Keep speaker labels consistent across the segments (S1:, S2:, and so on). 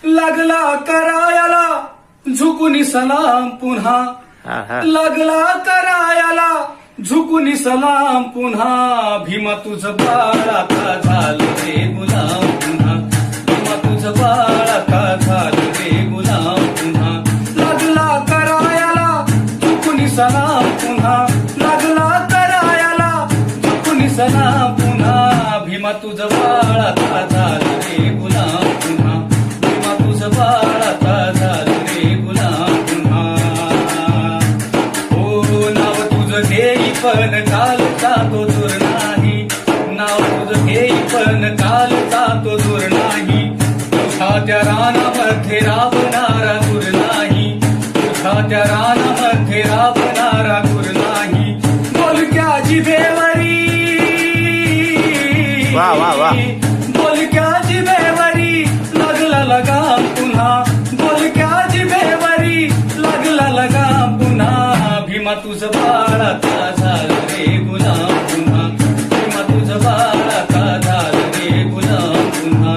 S1: लागला करायाला झुकून सलाम पुन्हा, लागला करायाला झुकून सलाम पुन्हा. भीमा तुझं बाळ आता झालं रे गुलाम पुन्हा, भीमा तुझं बाळ आता झालं रे गुलाम पुन्हा. लागला करायाला झुकून सलाम पुन्हा, लागला करायाला झुकून सलाम पुन्हा. भीमा तुझं बाळ आता झालं रे गुलाम पुन्हा, भीमा तुझं बाळ आता झालं रे गुलाम पुन्हा. हो नाव तुझं घेई पण कालचा तो दूर नाही, नाव तुझं घेई पण कालचा तो दूर नाही. तुझ्या त्या रानामध्ये राबणारा दूर नाही, तुझ्या त्या रानामध्ये राबणारा दूर नाही. बोलक्या जिभेवरी
S2: वा वा वा,
S1: बोलक्या जिभेवरी लागला लगाम पुन्हा, बोलक्या जिभेवरी लागला लगाम पुन्हा. भीमा तुझं बाळ आता झालं रे गुलाम पुन्हा, भीमा तुझं बाळ आता झालं रे गुलाम पुन्हा.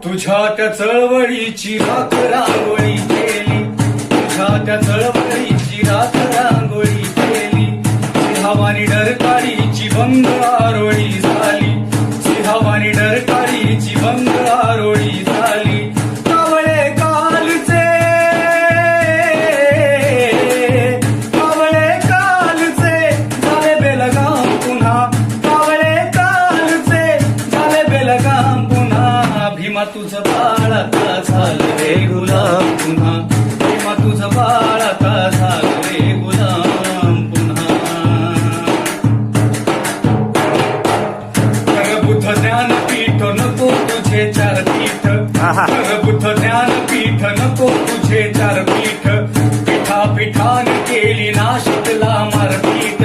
S1: तुझ्या त्या चळवळीची राख रांगोळी केली, तुझ्या त्या चळवळीची राख रांगोळी केली. सिंहावानी डरकाळीची भंग आरोळी झाली, सिंहावानी डरकाळीची भंग आरोळी झाली. कावळे कालचे, कावळे कालचे झाले बेलगाम पुन्हा, कावळे कालचे झाले बेलगाम पुन्हा. भीमा तुझं बाळ आता झालं रे गुलाम पुन्हा, भीमा तुझं बाळ आता झालं रे गुलाम पुन्हा. बुद्ध ज्ञानपीठ नको तुझे चार पीठ, बुद्ध ज्ञानपीठ नको तुझे चार पीठ. पिठा पिठान केली नाशिकला मारपीट,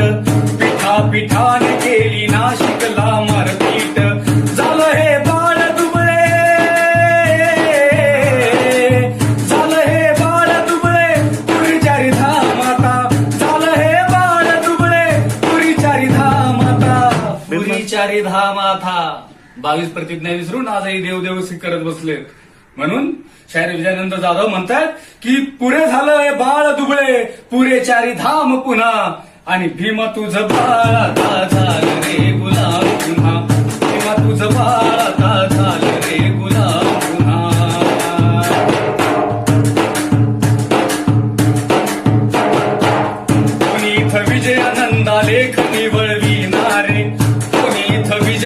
S1: पिठा पिठान केली नाशिकला मारपीट. झालं हे बाळ दुबळे, झालं हे बाळ दुबळे पुरी चारी धाम आता, झालं हे बाळ दुबळे पुरी चारी धाम आता, पुरी चारी धाम आता. 22 प्रतिज्ञा विसरून आजही देवदेव करत बसलेत. म्हणून शाहीर विजयानंद जाधव म्हणतात की पुरे झालंय बाळ दुबळे, पुरे चारी धाम पुन्हा. आणि भीमा तुझं बाळ आता झालं रे गुलाम पुन्हा.